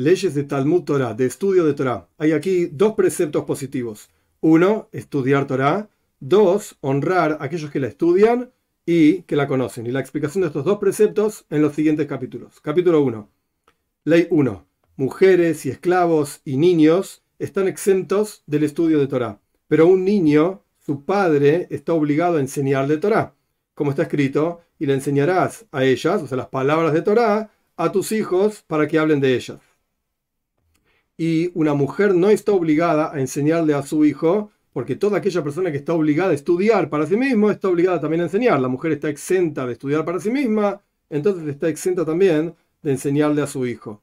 Leyes de Talmud Torah, de estudio de Torah. Hay aquí dos preceptos positivos. Uno, estudiar Torah. Dos, honrar a aquellos que la estudian y que la conocen. Y la explicación de estos dos preceptos en los siguientes capítulos. Capítulo 1. Ley 1. Mujeres y esclavos y niños están exentos del estudio de Torah. Pero un niño, su padre, está obligado a enseñarle Torah. Como está escrito, y le enseñarás a ellas, o sea, las palabras de Torah, a tus hijos para que hablen de ellas. Y una mujer no está obligada a enseñarle a su hijo, porque toda aquella persona que está obligada a estudiar para sí mismo está obligada también a enseñar. La mujer está exenta de estudiar para sí misma, entonces está exenta también de enseñarle a su hijo.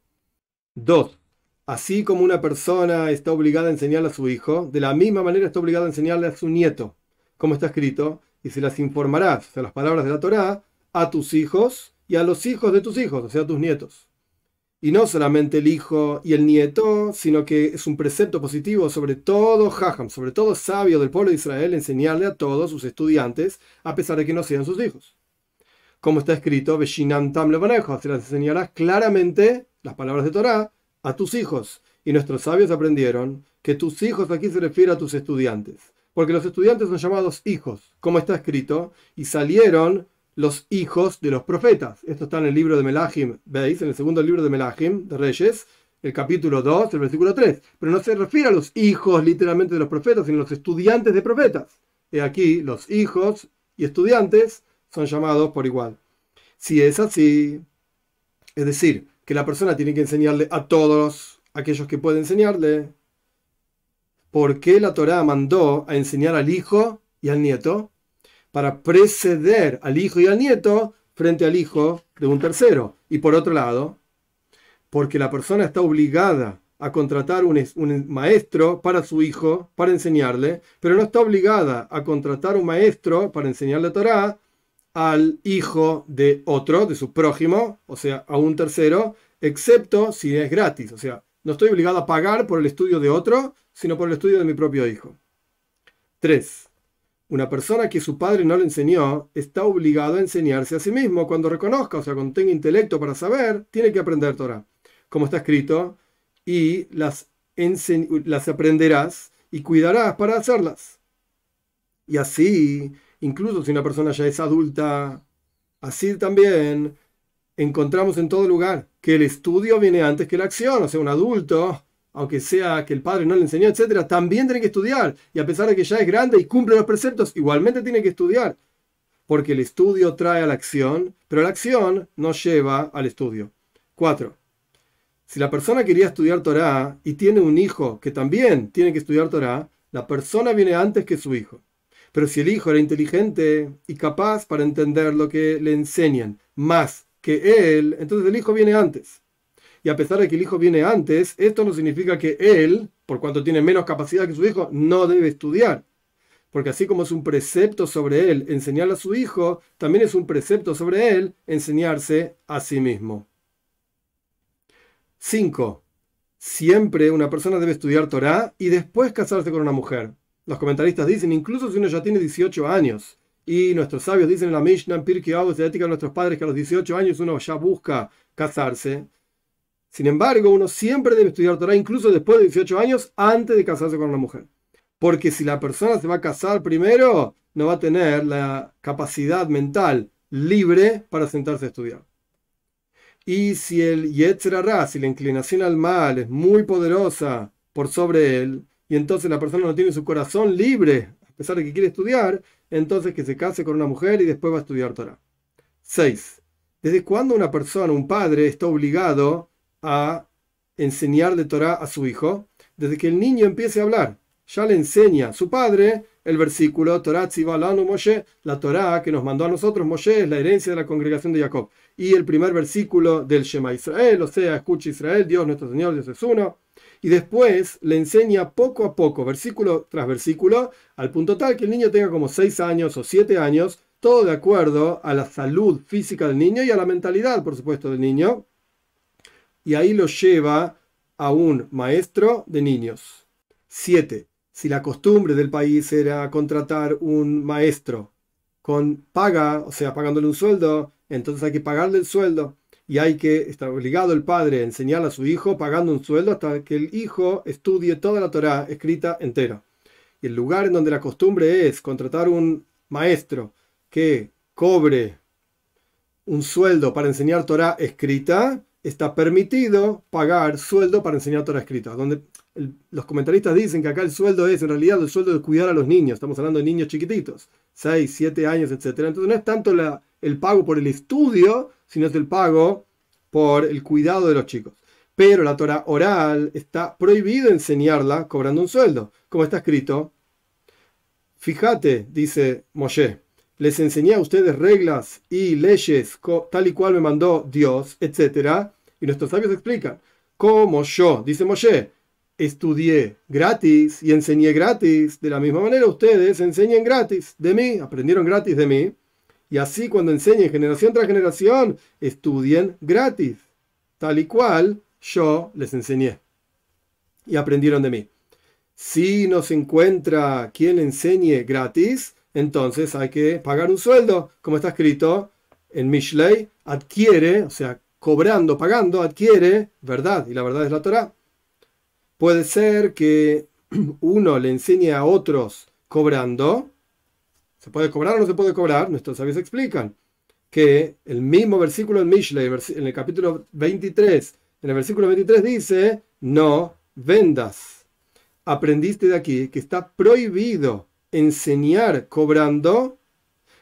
2. Así como una persona está obligada a enseñarle a su hijo, de la misma manera está obligada a enseñarle a su nieto. Como está escrito, y se las informarás, o sea, las palabras de la Torá, a tus hijos y a los hijos de tus hijos, o sea, a tus nietos. Y no solamente el hijo y el nieto, sino que es un precepto positivo sobre todo jajam, sobre todo sabio del pueblo de Israel, enseñarle a todos sus estudiantes, a pesar de que no sean sus hijos. Como está escrito, Veshinam tam levanejo, se las enseñarás claramente las palabras de Torá a tus hijos. Y nuestros sabios aprendieron que tus hijos aquí se refiere a tus estudiantes, porque los estudiantes son llamados hijos, como está escrito, y salieron los hijos de los profetas. Esto está en el libro de Melahim, ¿veis? En el segundo libro de Melahim, de Reyes, el capítulo 2, el versículo 3. Pero no se refiere a los hijos literalmente de los profetas, sino a los estudiantes de profetas. Y aquí los hijos y estudiantes son llamados por igual. Si es así, es decir, que la persona tiene que enseñarle a todos aquellos que puede enseñarle, ¿por qué la Torá mandó a enseñar al hijo y al nieto? Para preceder al hijo y al nieto frente al hijo de un tercero. Y por otro lado, porque la persona está obligada a contratar un maestro para su hijo, para enseñarle, pero no está obligada a contratar un maestro para enseñarle Torá al hijo de otro, de su prójimo, o sea, a un tercero, excepto si es gratis. O sea, no estoy obligado a pagar por el estudio de otro, sino por el estudio de mi propio hijo. 3. Una persona que su padre no le enseñó está obligado a enseñarse a sí mismo. Cuando reconozca, o sea, cuando tenga intelecto para saber, tiene que aprender Torah. Como está escrito, y las aprenderás y cuidarás para hacerlas. Y así, incluso si una persona ya es adulta, así también encontramos en todo lugar que el estudio viene antes que la acción. O sea, un adulto, aunque sea que el padre no le enseñó, etcétera, también tiene que estudiar. Y a pesar de que ya es grande y cumple los preceptos, igualmente tiene que estudiar. Porque el estudio trae a la acción, pero la acción no lleva al estudio. 4. Si la persona quería estudiar Torah y tiene un hijo que también tiene que estudiar Torah, la persona viene antes que su hijo. Pero si el hijo era inteligente y capaz para entender lo que le enseñan más que él, entonces el hijo viene antes. Y a pesar de que el hijo viene antes, esto no significa que él, por cuanto tiene menos capacidad que su hijo, no debe estudiar. Porque así como es un precepto sobre él enseñarle a su hijo, también es un precepto sobre él enseñarse a sí mismo. 5. Siempre una persona debe estudiar Torah y después casarse con una mujer. Los comentaristas dicen, incluso si uno ya tiene 18 años, y nuestros sabios dicen en la Mishnah, en Pirkei Avos, de ética de nuestros padres, que a los 18 años uno ya busca casarse. Sin embargo, uno siempre debe estudiar Torah, incluso después de 18 años, antes de casarse con una mujer. Porque si la persona se va a casar primero, no va a tener la capacidad mental libre para sentarse a estudiar. Y si el Yetzer Hara, si la inclinación al mal es muy poderosa por sobre él, y entonces la persona no tiene su corazón libre, a pesar de que quiere estudiar, entonces que se case con una mujer y después va a estudiar Torah. 6. ¿Desde cuándo una persona, un padre, está obligado a enseñarle Torah a su hijo? Desde que el niño empiece a hablar. Ya le enseña a su padre el versículo Torah tziva lanu Moshe, la Torah que nos mandó a nosotros Moshe es la herencia de la congregación de Jacob. Y el primer versículo del Shema Israel, o sea, escucha Israel, Dios nuestro Señor, Dios es uno. Y después le enseña poco a poco, versículo tras versículo, al punto tal que el niño tenga como 6 años o 7 años, todo de acuerdo a la salud física del niño y a la mentalidad, por supuesto, del niño. Y ahí lo lleva a un maestro de niños. 7. Si la costumbre del país era contratar un maestro con paga, o sea, pagándole un sueldo, entonces hay que pagarle el sueldo. y está obligado el padre a enseñar a su hijo pagando un sueldo hasta que el hijo estudie toda la Torá escrita entera. Y el lugar en donde la costumbre es contratar un maestro que cobre un sueldo para enseñar Torá escrita, está permitido pagar sueldo para enseñar Torá escrita. Donde los comentaristas dicen que acá el sueldo es en realidad el sueldo de cuidar a los niños. Estamos hablando de niños chiquititos, 6, 7 años, etc. Entonces no es tanto el pago por el estudio, sino es el pago por el cuidado de los chicos. Pero la Torá oral está prohibido enseñarla cobrando un sueldo, como está escrito. Fíjate, dice Moshe, les enseñé a ustedes reglas y leyes tal y cual me mandó Dios, etc. Y nuestros sabios explican, como yo, dice Moshe, estudié gratis y enseñé gratis, de la misma manera ustedes enseñen gratis de mí, aprendieron gratis de mí, y así cuando enseñen generación tras generación, estudien gratis, tal y cual yo les enseñé y aprendieron de mí. Si no se encuentra quien enseñe gratis, entonces hay que pagar un sueldo, como está escrito en Mishlei, adquiere, o sea, cobrando, pagando, adquiere verdad, y la verdad es la Torá. Puede ser que uno le enseñe a otros cobrando. ¿Se puede cobrar o no se puede cobrar? Nuestros sabios explican que el mismo versículo en Mishlei, en el capítulo 23, en el versículo 23 dice, no vendas. Aprendiste de aquí que está prohibido enseñar cobrando,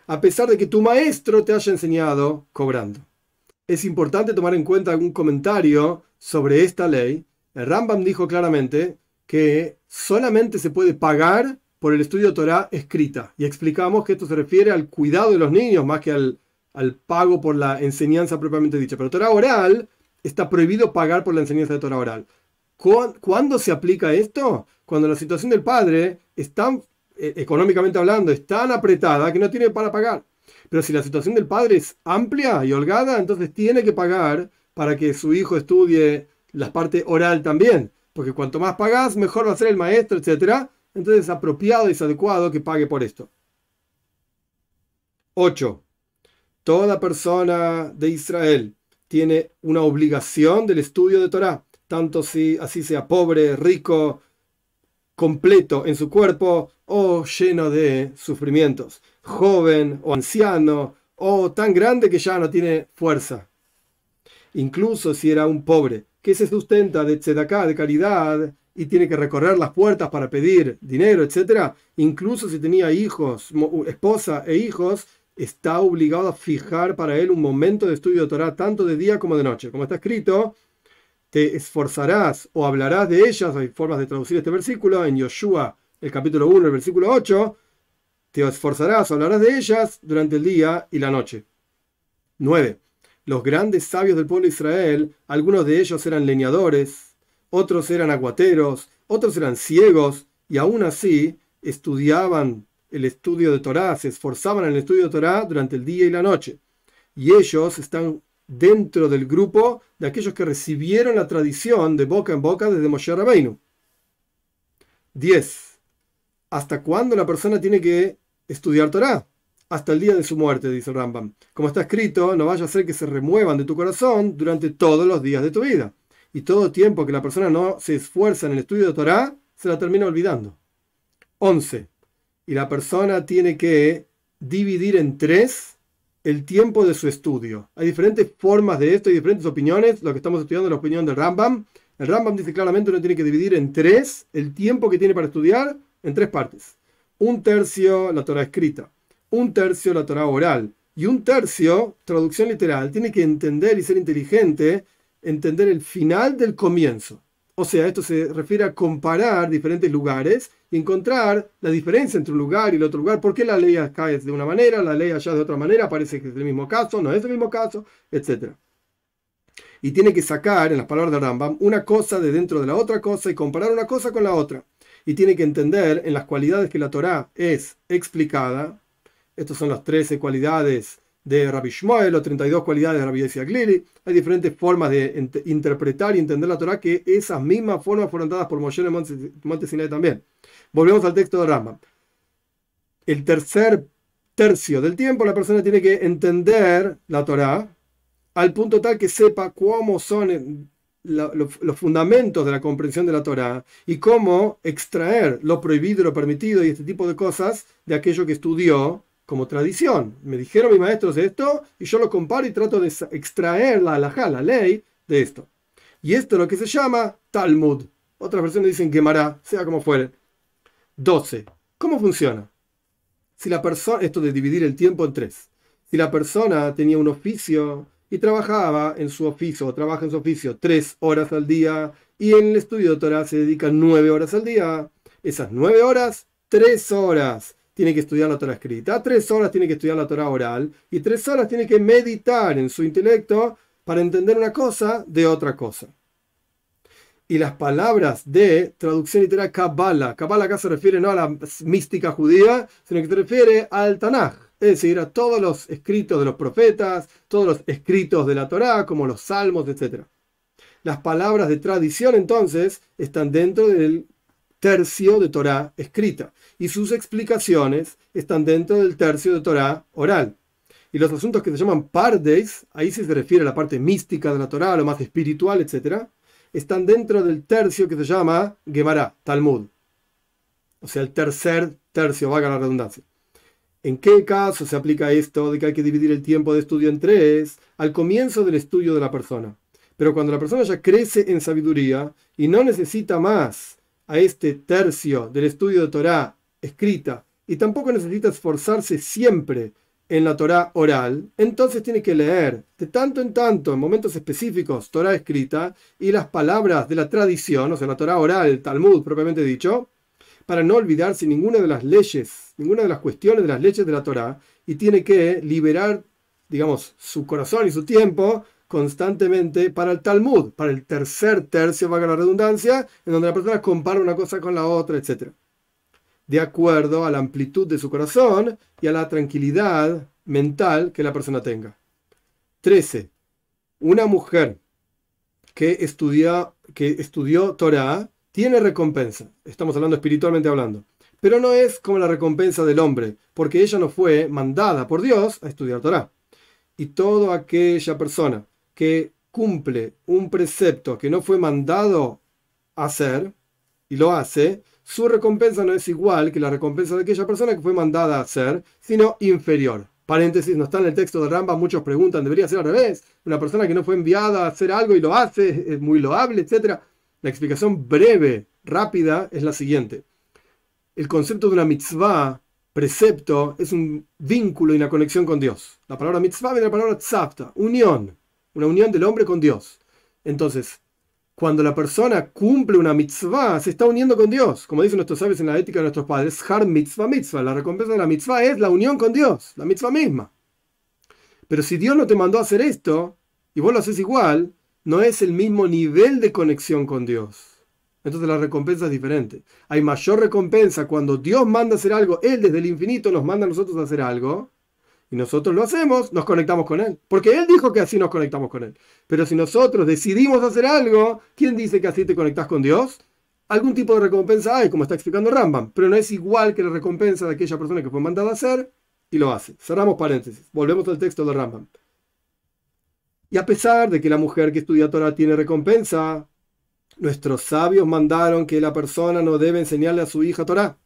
a pesar de que tu maestro te haya enseñado cobrando. Es importante tomar en cuenta algún comentario sobre esta ley. El Rambam dijo claramente que solamente se puede pagar por el estudio de Torá escrita. Y explicamos que esto se refiere al cuidado de los niños más que al pago por la enseñanza propiamente dicha. Pero Torá oral está prohibido pagar por la enseñanza de Torá oral. ¿Cuándo se aplica esto? Cuando la situación del padre es tan, económicamente hablando, es tan apretada que no tiene para pagar. Pero si la situación del padre es amplia y holgada, entonces tiene que pagar para que su hijo estudie la parte oral también. Porque cuanto más pagás, mejor va a ser el maestro, etc. Entonces es apropiado y es adecuado que pague por esto. 8. Toda persona de Israel tiene una obligación del estudio de Torá, tanto si así sea pobre, rico, completo en su cuerpo o lleno de sufrimientos, joven o anciano o tan grande que ya no tiene fuerza. Incluso si era un pobre que se sustenta de tzedaká, de caridad, y tiene que recorrer las puertas para pedir dinero, etc. Incluso si tenía hijos, esposa e hijos, está obligado a fijar para él un momento de estudio de Torá, tanto de día como de noche. Como está escrito, te esforzarás o hablarás de ellas, hay formas de traducir este versículo, en Yoshua, el capítulo 1, el versículo 8, te esforzarás o hablarás de ellas durante el día y la noche. 9. Los grandes sabios del pueblo de Israel, algunos de ellos eran leñadores, otros eran aguateros, otros eran ciegos, y aún así estudiaban el estudio de Torá, se esforzaban en el estudio de Torá durante el día y la noche. Y ellos están dentro del grupo de aquellos que recibieron la tradición de boca en boca desde Moshe Rabbeinu. 10. ¿Hasta cuándo la persona tiene que estudiar Torá? Hasta el día de su muerte, dice el Rambam. Como está escrito, no vaya a ser que se remuevan de tu corazón durante todos los días de tu vida. Y todo tiempo que la persona no se esfuerza en el estudio de Torá, se la termina olvidando. 11. Y la persona tiene que dividir en 3 el tiempo de su estudio. Hay diferentes formas de esto y diferentes opiniones. Lo que estamos estudiando es la opinión del Rambam. El Rambam dice claramente que uno tiene que dividir en 3 el tiempo que tiene para estudiar en 3 partes. 1/3 la Torá escrita, 1/3 la Torá oral y 1/3 traducción literal. Tiene que entender y ser inteligente, entender el final del comienzo. O sea, esto se refiere a comparar diferentes lugares y encontrar la diferencia entre un lugar y el otro lugar. ¿Por qué la ley acá es de una manera, la ley allá de otra manera? Parece que es el mismo caso, no es el mismo caso, etc. Y tiene que sacar, en las palabras de Rambam, una cosa de dentro de la otra cosa y comparar una cosa con la otra. Y tiene que entender en las cualidades que la Torá es explicada. Estas son las 13 cualidades de Rabbi Shmuel, o 32 cualidades de Rabbi Yossi Glili. Hay diferentes formas de interpretar y entender la Torá, que esas mismas formas fueron dadas por Moshe en el Monte Sinai también. Volvemos al texto de Rambam. El tercer tercio del tiempo la persona tiene que entender la Torá, al punto tal que sepa cómo son los fundamentos de la comprensión de la Torá y cómo extraer lo prohibido, lo permitido y este tipo de cosas de aquello que estudió como tradición. Me dijeron mis maestros esto y yo lo comparo y trato de extraer la halajá, la ley, de esto. Y esto es lo que se llama Talmud. Otras versiones dicen Gemara, sea como fuere. 12. ¿Cómo funciona? Si la persona, esto de dividir el tiempo en tres. Si la persona tenía un oficio y trabajaba en su oficio, o trabaja en su oficio 3 horas al día, y en el estudio de Torah se dedica 9 horas al día, esas 9 horas, 3 horas tiene que estudiar la Torah escrita, 3 horas tiene que estudiar la Torah oral, y 3 horas tiene que meditar en su intelecto para entender una cosa de otra cosa. Y las palabras de traducción literal Kabbalah. Kabbalah acá se refiere no a la mística judía, sino que se refiere al Tanaj, es decir, a todos los escritos de los profetas, todos los escritos de la Torá, como los salmos, etc. Las palabras de tradición, entonces, están dentro del tercio de Torá escrita, y sus explicaciones están dentro del tercio de Torá oral. Y los asuntos que se llaman pardes, ahí sí se refiere a la parte mística de la Torá, lo más espiritual, etc., están dentro del tercio que se llama Gemara, Talmud. O sea, el tercer tercio, valga la redundancia. ¿En qué caso se aplica esto de que hay que dividir el tiempo de estudio en tres? Al comienzo del estudio de la persona. Pero cuando la persona ya crece en sabiduría y no necesita más a este tercio del estudio de Torá escrita y tampoco necesita esforzarse siempre en la Torá oral, entonces tiene que leer de tanto en tanto, en momentos específicos, Torá escrita y las palabras de la tradición, o sea, la Torá oral, el Talmud propiamente dicho, para no olvidarse ninguna de las leyes, ninguna de las cuestiones de las leyes de la Torá, y tiene que liberar, digamos, su corazón y su tiempo constantemente para el Talmud, para el tercer tercio, valga la redundancia, en donde la persona compara una cosa con la otra, etc. De acuerdo a la amplitud de su corazón y a la tranquilidad mental que la persona tenga. 13. Una mujer que estudió Torah tiene recompensa. Estamos hablando espiritualmente hablando. Pero no es como la recompensa del hombre, porque ella no fue mandada por Dios a estudiar Torah. Y toda aquella persona que cumple un precepto que no fue mandado a hacer, y lo hace, su recompensa no es igual que la recompensa de aquella persona que fue mandada a hacer, sino inferior. Paréntesis, no está en el texto de Rambam, muchos preguntan, ¿debería ser al revés? Una persona que no fue enviada a hacer algo y lo hace, es muy loable, etc. La explicación breve, rápida, es la siguiente. El concepto de una mitzvah, precepto, es un vínculo y una conexión con Dios. La palabra mitzvah viene de la palabra tzavta, unión, una unión del hombre con Dios. Entonces, cuando la persona cumple una mitzvah, se está uniendo con Dios. Como dicen nuestros sabios en la ética de nuestros padres, har mitzvah mitzvah. La recompensa de la mitzvah es la unión con Dios, la mitzvah misma. Pero si Dios no te mandó a hacer esto, y vos lo haces igual, no es el mismo nivel de conexión con Dios. Entonces la recompensa es diferente. Hay mayor recompensa cuando Dios manda a hacer algo, Él desde el infinito nos manda a nosotros a hacer algo, y nosotros lo hacemos, nos conectamos con Él. Porque Él dijo que así nos conectamos con Él. Pero si nosotros decidimos hacer algo, ¿quién dice que así te conectas con Dios? Algún tipo de recompensa hay, como está explicando Rambam, pero no es igual que la recompensa de aquella persona que fue mandada a hacer y lo hace. Cerramos paréntesis. Volvemos al texto de Rambam. Y a pesar de que la mujer que estudia Torah tiene recompensa, nuestros sabios mandaron que la persona no debe enseñarle a su hija Torah.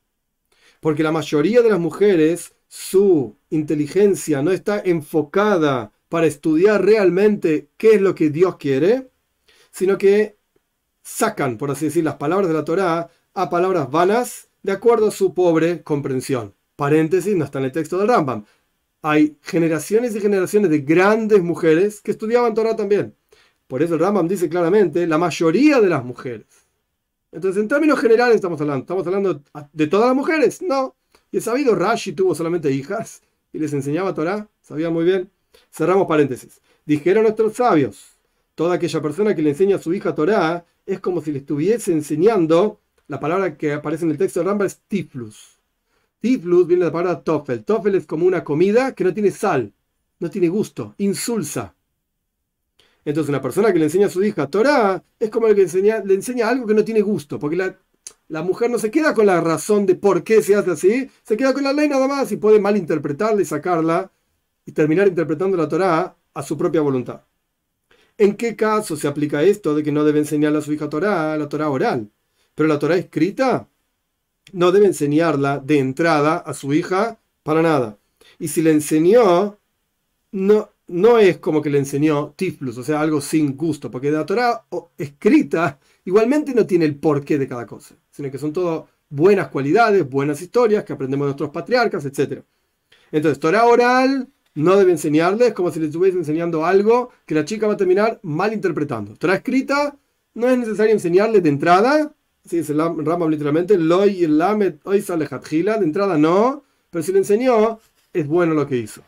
Porque la mayoría de las mujeres, su inteligencia no está enfocada para estudiar realmente qué es lo que Dios quiere, sino que sacan, por así decir, las palabras de la Torá a palabras vanas de acuerdo a su pobre comprensión. Paréntesis, no está en el texto del Rambam. Hay generaciones y generaciones de grandes mujeres que estudiaban Torá también. Por eso el Rambam dice claramente, la mayoría de las mujeres. Entonces, en términos generales ¿estamos hablando de todas las mujeres? No. Y es sabido, Rashi tuvo solamente hijas y les enseñaba Torá, sabía muy bien. Cerramos paréntesis. Dijeron nuestros sabios, toda aquella persona que le enseña a su hija Torá es como si le estuviese enseñando, la palabra que aparece en el texto de Rambam es tiflus. Tiflus viene de la palabra tofel. Tofel es como una comida que no tiene sal, no tiene gusto, insulsa. Entonces una persona que le enseña a su hija Torá es como el que le enseña algo que no tiene gusto, porque la mujer no se queda con la razón de por qué se hace así, se queda con la ley nada más y puede malinterpretarla y sacarla y terminar interpretando la Torá a su propia voluntad. ¿En qué caso se aplica esto de que no debe enseñarle a su hija Torá, la Torá oral? Pero la Torá escrita no debe enseñarla de entrada a su hija para nada. Y si le enseñó, no es como que le enseñó tiflus, o sea, algo sin gusto, porque la Torá escrita igualmente no tiene el porqué de cada cosa, sino que son todo buenas cualidades, buenas historias que aprendemos de nuestros patriarcas, etc. Entonces, Torá oral no debe enseñarle, es como si le estuviese enseñando algo que la chica va a terminar mal interpretando. Torá escrita no es necesario enseñarle de entrada, así dice el Rambam literalmente, loy y lamet hoy sale de entrada no, pero si le enseñó, es bueno lo que hizo.